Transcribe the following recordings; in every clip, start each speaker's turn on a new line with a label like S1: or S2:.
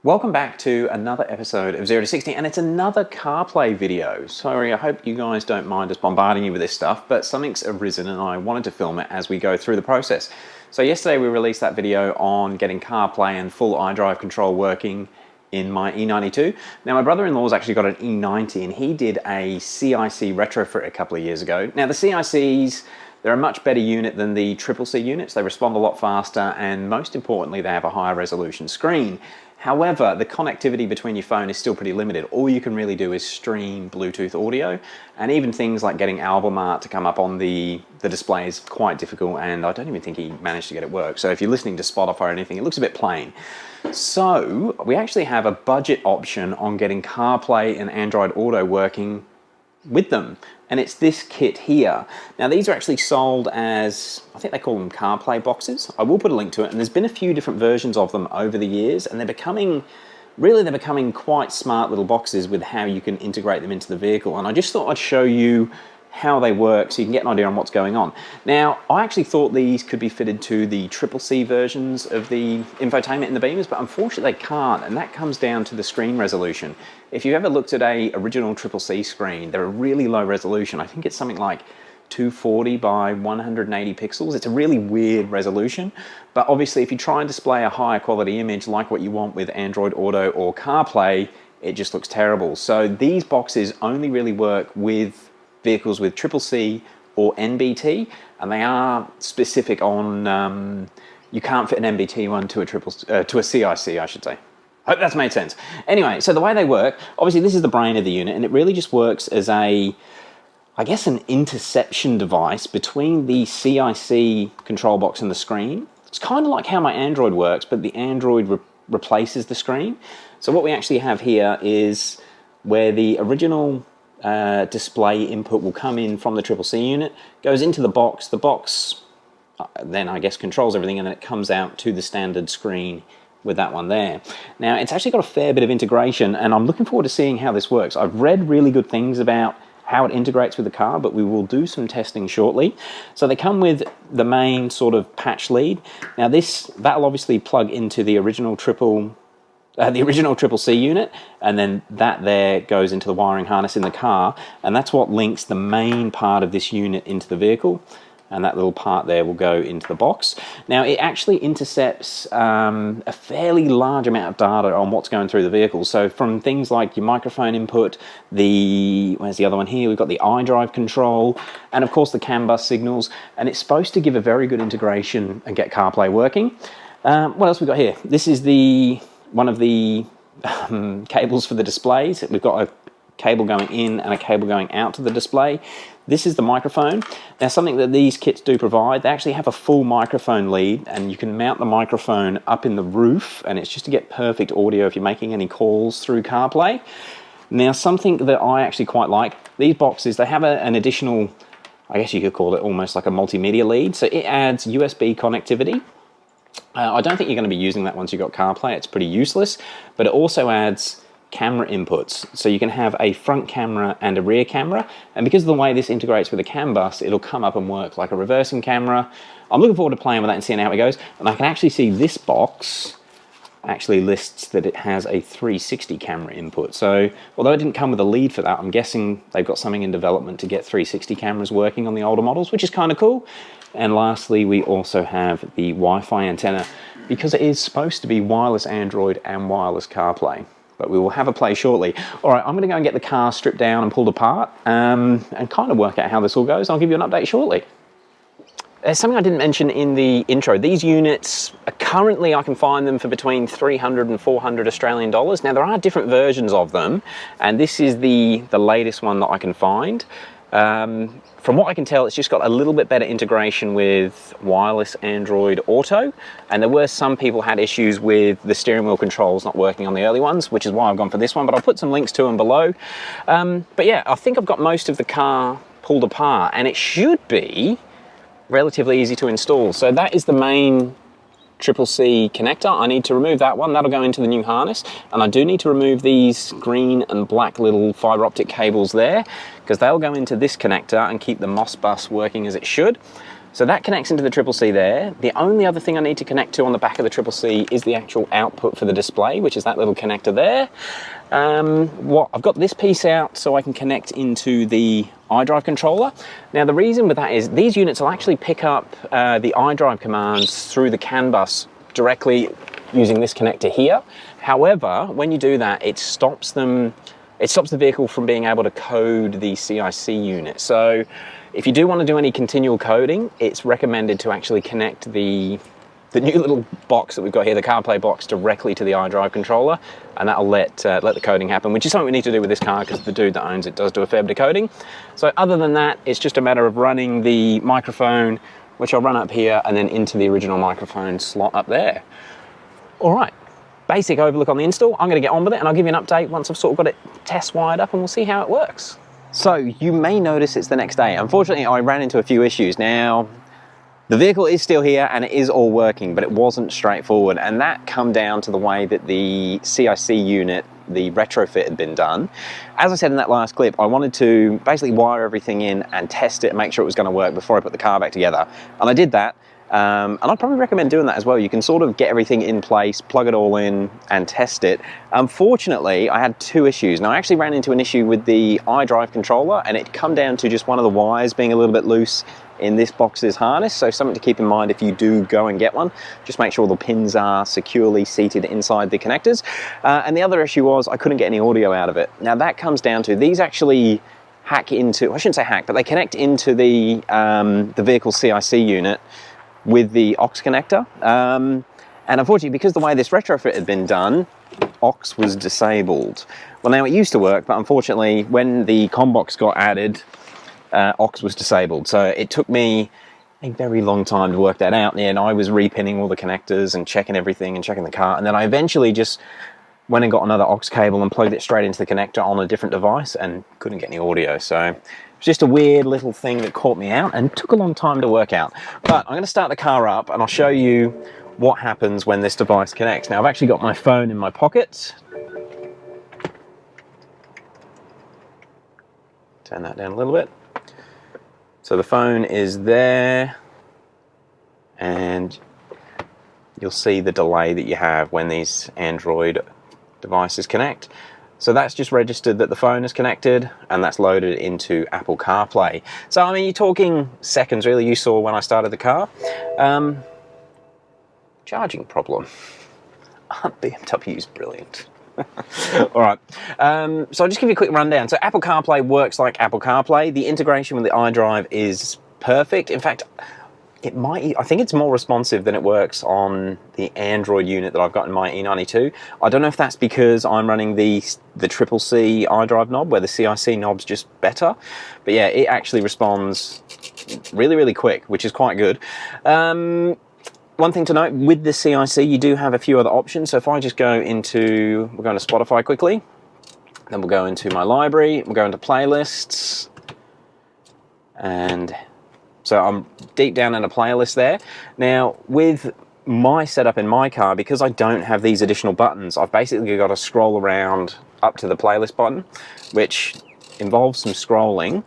S1: Welcome back to another episode of 0 to 60, and it's another CarPlay video. Sorry, I hope you guys don't mind us bombarding you with this stuff, but something's arisen and I wanted to film it as we go through the process. So yesterday we released that video on getting CarPlay and full iDrive control working in my E92. Now my brother-in-law's actually got an E90 and he did a CIC retrofit a couple of years ago. Now the CICs, they're a much better unit than the CCC units. They respond a lot faster and most importantly they have a higher resolution screen. However, the connectivity between your phone is still pretty limited. All you can really do is stream Bluetooth audio, and even things like getting album art to come up on the display is quite difficult, and I don't even think he managed to get it work. So if you're listening to Spotify or anything, it looks a bit plain. So we actually have a budget option on getting CarPlay and Android Auto working with them, and it's this kit here. Now these are actually sold as, I think they call them CarPlay boxes. I will put a link to it, and there's been a few different versions of them over the years, and they're becoming quite smart little boxes with how you can integrate them into the vehicle. And I just thought I'd show you how they work so you can get an idea on what's going on. Now, I actually thought these could be fitted to the CCC versions of the infotainment in the Beamers, but unfortunately they can't, and that comes down to the screen resolution. If you ever looked at a original CCC screen, they're a really low resolution. I think it's something like 240 by 180 pixels. It's a really weird resolution, but obviously if you try and display a higher quality image like what you want with Android Auto or CarPlay, it just looks terrible. So these boxes only really work with vehicles with CCC or NBT, and they are specific on, you can't fit an NBT one to a CIC, I should say. Hope that's made sense. Anyway, so the way they work, obviously this is the brain of the unit, and it really just works as a, I guess, an interception device between the CIC control box and the screen. It's kind of like how my Android works, but the Android replaces the screen. So what we actually have here is where the original display input will come in from the CCC unit, goes into the box then I guess controls everything, and then it comes out to the standard screen with that one there. Now it's actually got a fair bit of integration, and I'm looking forward to seeing how this works. I've read really good things about how it integrates with the car, but we will do some testing shortly. So they come with the main sort of patch lead. Now that'll obviously plug into the original CCC unit, and then that there goes into the wiring harness in the car, and that's what links the main part of this unit into the vehicle, and that little part there will go into the box. Now it actually intercepts a fairly large amount of data on what's going through the vehicle. So from things like your microphone input, where's the other one here? We've got the iDrive control, and of course the CAN bus signals, and it's supposed to give a very good integration and get CarPlay working. What else we got here? This is one of the cables for the displays. We've got a cable going in and a cable going out to the display. This is the microphone. Now something that these kits do provide, they actually have a full microphone lead, and you can mount the microphone up in the roof, and it's just to get perfect audio if you're making any calls through CarPlay. Now something that I actually quite like, these boxes, they have an additional, I guess you could call it almost like a multimedia lead. So it adds USB connectivity. I don't think you're going to be using that once you've got CarPlay, it's pretty useless, but it also adds camera inputs, so you can have a front camera and a rear camera, and because of the way this integrates with a CAN bus, it'll come up and work like a reversing camera. I'm looking forward to playing with that and seeing how it goes, and I can actually see this box actually lists that it has a 360 camera input. So although it didn't come with a lead for that, I'm guessing they've got something in development to get 360 cameras working on the older models, which is kind of cool. And lastly, we also have the Wi-Fi antenna, because it is supposed to be wireless Android and wireless CarPlay. But we will have a play shortly. All right, I'm going to go and get the car stripped down and pulled apart, and kind of work out how this all goes. I'll give you an update shortly. There's something I didn't mention in the intro. These units, currently I can find them for between 300 and 400 Australian dollars. Now there are different versions of them, and this is the latest one that I can find. From what I can tell, it's just got a little bit better integration with wireless Android Auto, and there were some people had issues with the steering wheel controls not working on the early ones, which is why I've gone for this one, but I'll put some links to them below. But yeah, I think I've got most of the car pulled apart, and it should be relatively easy to install. So that is the main CCC connector. I need to remove that one. That'll go into the new harness, and I do need to remove these green and black little fiber optic cables there, because they'll go into this connector and keep the MOS bus working as it should. So that connects into the CCC there. The only other thing I need to connect to on the back of the CCC is the actual output for the display, which is that little connector there. I've got this piece out so I can connect into the iDrive controller. Now the reason with that is these units will actually pick up the iDrive commands through the CAN bus directly using this connector here. However, when you do that, it stops the vehicle from being able to code the CIC unit. So if you do want to do any continual coding, it's recommended to actually connect the new little box that we've got here, the CarPlay box, directly to the iDrive controller, and that'll let the coding happen, which is something we need to do with this car because the dude that owns it does do a fair bit of coding. So other than that, it's just a matter of running the microphone, which I'll run up here, and then into the original microphone slot up there. All right, basic overlook on the install. I'm going to get on with it, and I'll give you an update once I've sort of got it test wired up, and we'll see how it works. So you may notice it's the next day. Unfortunately, I ran into a few issues. Now, the vehicle is still here and it is all working, but it wasn't straightforward. And that come down to the way that the CIC unit, the retrofit, had been done. As I said in that last clip, I wanted to basically wire everything in and test it and make sure it was going to work before I put the car back together. And I did that. And I'd probably recommend doing that as well. You can sort of get everything in place, plug it all in and test it. Unfortunately, I had two issues. Now I actually ran into an issue with the iDrive controller, and it come down to just one of the wires being a little bit loose in this box's harness. So something to keep in mind if you do go and get one. Just make sure the pins are securely seated inside the connectors. And the other issue was I couldn't get any audio out of it. Now that comes down to these actually hack into, I shouldn't say hack, but they connect into the vehicle CIC unit with the aux connector, and unfortunately, because the way this retrofit had been done, aux was disabled. Well, now it used to work, but unfortunately, when the ComBox got added, aux was disabled. So it took me a very long time to work that out, and I was repinning all the connectors and checking everything and checking the car, and then I eventually just went and got another aux cable and plugged it straight into the connector on a different device and couldn't get any audio. So just a weird little thing that caught me out and took a long time to work out. But I'm going to start the car up and I'll show you what happens when this device connects. Now I've actually got my phone in my pocket. Turn that down a little bit. So the phone is there, and you'll see the delay that you have when these Android devices connect. So that's just registered that the phone is connected, and that's loaded into Apple CarPlay. So I mean, you're talking seconds really. You saw when I started the car. Charging problem. BMW's brilliant. All right, so I'll just give you a quick rundown. So Apple CarPlay works like Apple CarPlay. The integration with the iDrive is perfect. In fact, I think it's more responsive than it works on the Android unit that I've got in my E92. I don't know if that's because I'm running the CCC iDrive knob, where the CIC knob's just better. But yeah, it actually responds really, really quick, which is quite good. One thing to note, with the CIC, you do have a few other options. So if I just go into, we're going to Spotify quickly, then we'll go into my library, we'll go into playlists, and so I'm deep down in a playlist there. Now, with my setup in my car, because I don't have these additional buttons, I've basically got to scroll around up to the playlist button, which involves some scrolling.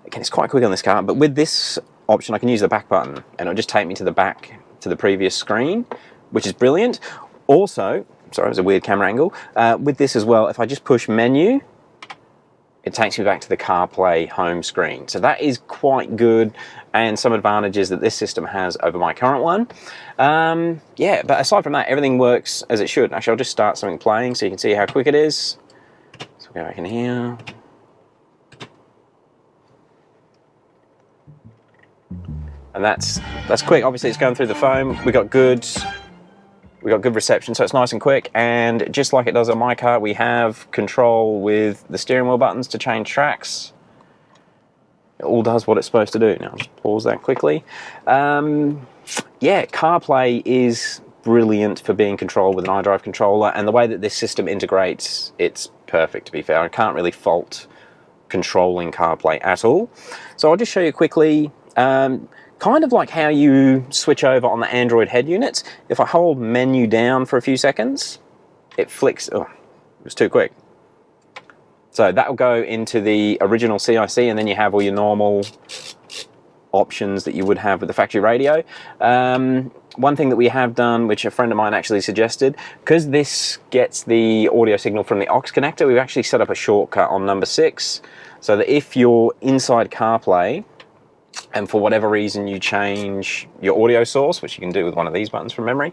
S1: Again, it's quite quick on this car, but with this option, I can use the back button, and it'll just take me to the back, to the previous screen, which is brilliant. Also, sorry, it was a weird camera angle. With this as well, if I just push menu, it takes me back to the CarPlay home screen. So that is quite good, and some advantages that this system has over my current one. Yeah, but aside from that, everything works as it should. Actually, I'll just start something playing so you can see how quick it is. So we'll go back in here. And that's quick. Obviously, it's going through the phone. We got good reception, so it's nice and quick. And just like it does on my car, we have control with the steering wheel buttons to change tracks. It all does what it's supposed to do. Now, I'll just pause that quickly. Yeah, CarPlay is brilliant for being controlled with an iDrive controller, and the way that this system integrates, it's perfect, to be fair. I can't really fault controlling CarPlay at all. So I'll just show you quickly, kind of like how you switch over on the Android head units. If I hold menu down for a few seconds, it flicks. Oh, it was too quick. So that will go into the original CIC, and then you have all your normal options that you would have with the factory radio. One thing that we have done, which a friend of mine actually suggested, because this gets the audio signal from the aux connector, we've actually set up a shortcut on number 6, so that if you're inside CarPlay and for whatever reason you change your audio source, which you can do with one of these buttons from memory,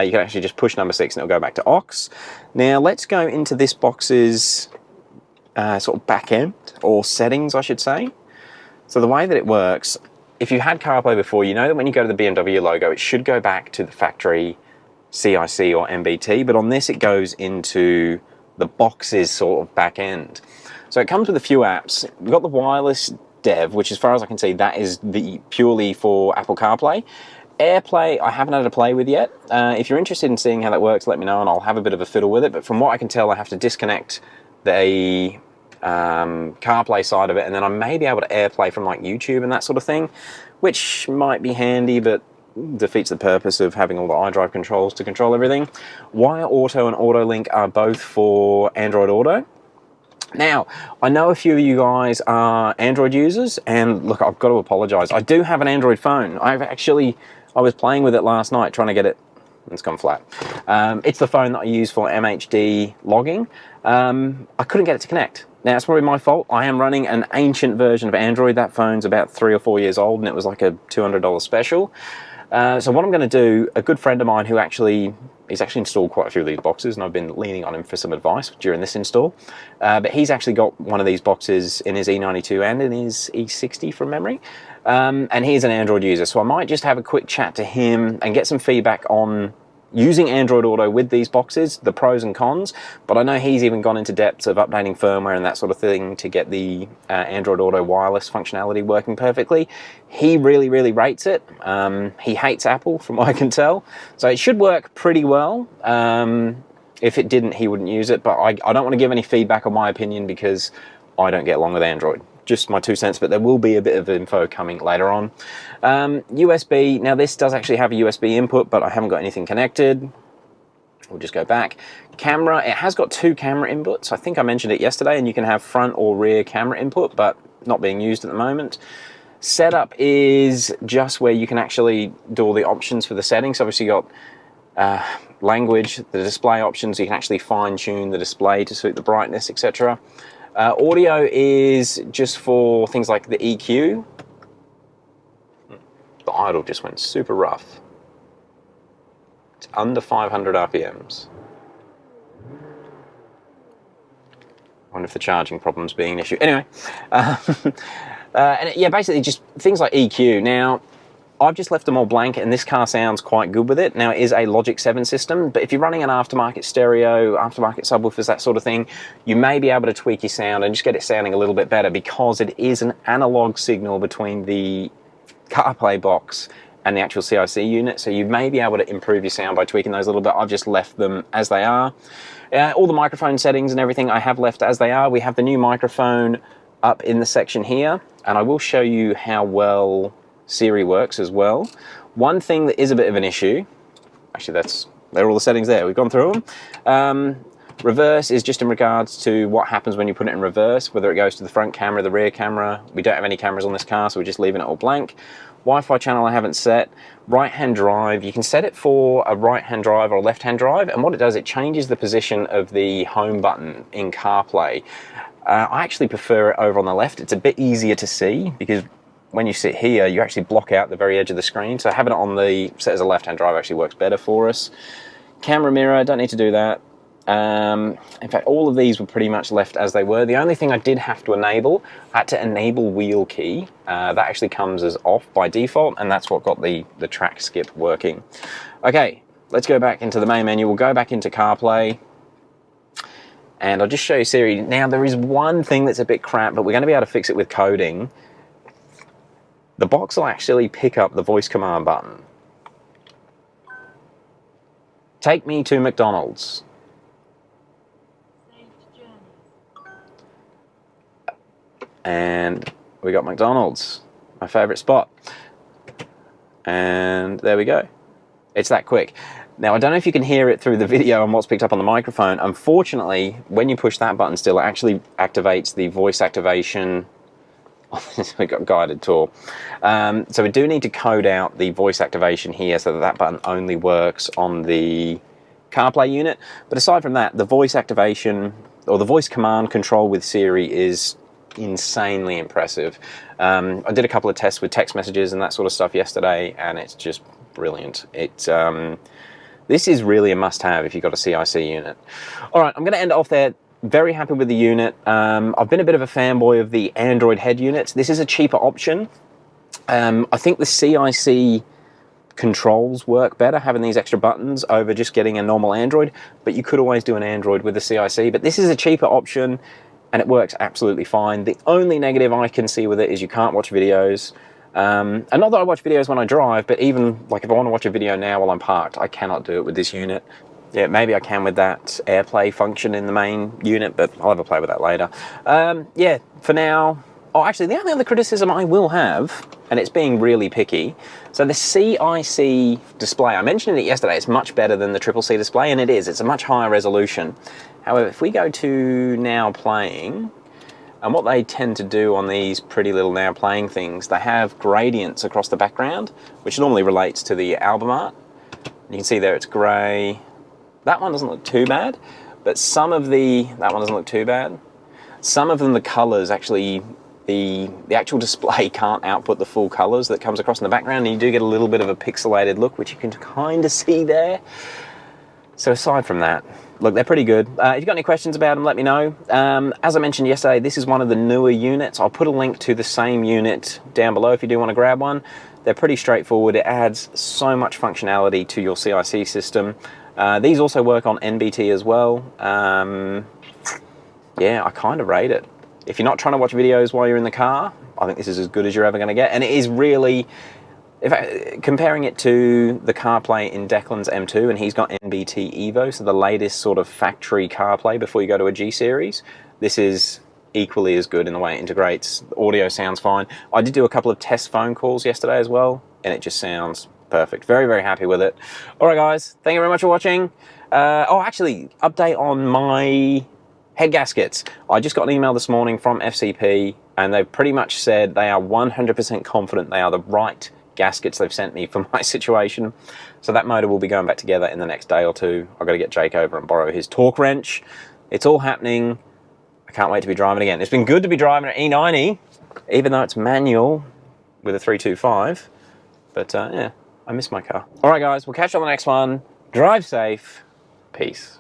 S1: you can actually just push number 6 and it'll go back to aux. Now let's go into this box's sort of back end, or settings I should say. So the way that it works, if you had CarPlay before, you know that when you go to the BMW logo, it should go back to the factory CIC or NBT, but on this it goes into the box's sort of back end. So it comes with a few apps. We've got the wireless dev, which as far as I can see, that is purely for Apple CarPlay. AirPlay, I haven't had a play with yet. If you're interested in seeing how that works, let me know and I'll have a bit of a fiddle with it. But from what I can tell, I have to disconnect the CarPlay side of it, and then I may be able to AirPlay from like YouTube and that sort of thing, which might be handy, but defeats the purpose of having all the iDrive controls to control everything. Wire Auto and Auto Link are both for Android Auto. Now, I know a few of you guys are Android users, and look, I've got to apologize. I do have an Android phone. I was playing with it last night trying to get it. It's gone flat. It's the phone that I use for MHD logging. I couldn't get it to connect. Now, it's probably my fault. I am running an ancient version of Android. That phone's about 3 or 4 years old, and it was like a $200 special. So what I'm going to do, a good friend of mine he's actually installed quite a few of these boxes, and I've been leaning on him for some advice during this install. But he's actually got one of these boxes in his E92 and in his E60 from memory. And he's an Android user, so I might just have a quick chat to him and get some feedback on using Android Auto with these boxes, the pros and cons. But I know he's even gone into depths of updating firmware and that sort of thing to get the Android Auto wireless functionality working perfectly. He really, really rates it. He hates Apple, from what I can tell. So it should work pretty well. If it didn't, he wouldn't use it. But I don't want to give any feedback on my opinion because I don't get along with Android. Just my 2 cents, but there will be a bit of info coming later on. USB, now this does actually have a USB input, but I haven't got anything connected. We'll just go back. Camera, it has got 2 camera inputs. I think I mentioned it yesterday, and you can have front or rear camera input, but not being used at the moment. Setup is just where you can actually do all the options for the settings. Obviously you got language, the display options, you can actually fine tune the display to suit the brightness, etc. Audio is just for things like the EQ. The idle just went super rough. It's under 500 RPMs. I wonder if the charging problem's being an issue. Anyway, and yeah, basically just things like EQ. Now, I've just left them all blank, and this car sounds quite good with it. Now, it is a Logic 7 system, but if you're running an aftermarket stereo, aftermarket subwoofers, that sort of thing, you may be able to tweak your sound and just get it sounding a little bit better, because it is an analog signal between the CarPlay box and the actual CIC unit, so you may be able to improve your sound by tweaking those a little bit. I've just left them as they are. All the microphone settings and everything I have left as they are. We have the new microphone up in the section here, and I will show you how well Siri works as well. One thing that is a bit of an issue, actually they're all the settings there, we've gone through them. Reverse is just in regards to what happens when you put it in reverse, whether it goes to the front camera, the rear camera. We don't have any cameras on this car, so we're just leaving it all blank. Wi-Fi channel I haven't set. Right-hand drive, you can set it for a right-hand drive or a left-hand drive, and what it does, it changes the position of the home button in CarPlay. I actually prefer it over on the left. It's a bit easier to see, because when you sit here, you actually block out the very edge of the screen. So having it on the set as a left-hand drive actually works better for us. Camera mirror, don't need to do that. In fact, all of these were pretty much left as they were. The only thing I did have to enable, I had to enable wheel key. That actually comes as off by default, and that's what got the track skip working. Okay, let's go back into the main menu. We'll go back into CarPlay, and I'll just show you Siri. Now, there is one thing that's a bit crap, but we're going to be able to fix it with coding. The box will actually pick up the voice command button. Take me to McDonald's. And we got McDonald's, my favorite spot. And there we go. It's that quick. Now, I don't know if you can hear it through the video and what's picked up on the microphone. Unfortunately, when you push that button still, it actually activates the voice activation We've got guided tour. So we do need to code out the voice activation here so that that button only works on the CarPlay unit. But aside from that, the voice activation or the voice command control with Siri is insanely impressive. I did a couple of tests with text messages and that sort of stuff yesterday, and it's just brilliant. This is really a must-have if you've got a CIC unit. All right, I'm going to end it off there. Very happy with the unit. I've been a bit of a fanboy of the Android head units. This is a cheaper option. I think the CIC controls work better having these extra buttons over just getting a normal Android, but you could always do an Android with the CIC. But this is a cheaper option and it works absolutely fine. The only negative I can see with it is you can't watch videos. And not that I watch videos when I drive, but even like if I want to watch a video now while I'm parked, I cannot do it with this unit. Yeah, maybe I can with that AirPlay function in the main unit, but I'll have a play with that later. Yeah, for now. Oh, actually, the only other criticism I will have, and it's being really picky, so the CIC display, I mentioned it yesterday, it's much better than the CCC display, and it is. It's a much higher resolution. However, if we go to now playing, and what they tend to do on these pretty little now playing things, they have gradients across the background, which normally relates to the album art. You can see there it's grey. That one doesn't look too bad, but some of that one doesn't look too bad. Some of them, the colours actually, the actual display can't output the full colours that comes across in the background, and you do get a little bit of a pixelated look, which you can kind of see there. So aside from that, look, they're pretty good. If you've got any questions about them, let me know. As I mentioned yesterday, this is one of the newer units. I'll put a link to the same unit down below if you do want to grab one. They're pretty straightforward. It adds so much functionality to your CIC system. These also work on NBT as well. Yeah, I kind of rate it. If you're not trying to watch videos while you're in the car, I think this is as good as you're ever going to get. And it is really, comparing it to the CarPlay in Declan's M2, and he's got NBT EVO, so the latest sort of factory CarPlay before you go to a G series, this is equally as good in the way it integrates. The audio sounds fine. I did do a couple of test phone calls yesterday as well, and it just sounds perfect. Very, very happy with it. All right, guys, thank you very much for watching. Oh, actually, update on my head gaskets. I just got an email this morning from FCP, and they've pretty much said they are 100% confident they are the right gaskets they've sent me for my situation. So that motor will be going back together in the next day or two. I've got to get Jake over and borrow his torque wrench. It's all happening. I can't wait to be driving again. It's been good to be driving an E90, even though it's manual with a 325. But yeah, I miss my car. All right, guys, we'll catch you on the next one. Drive safe. Peace.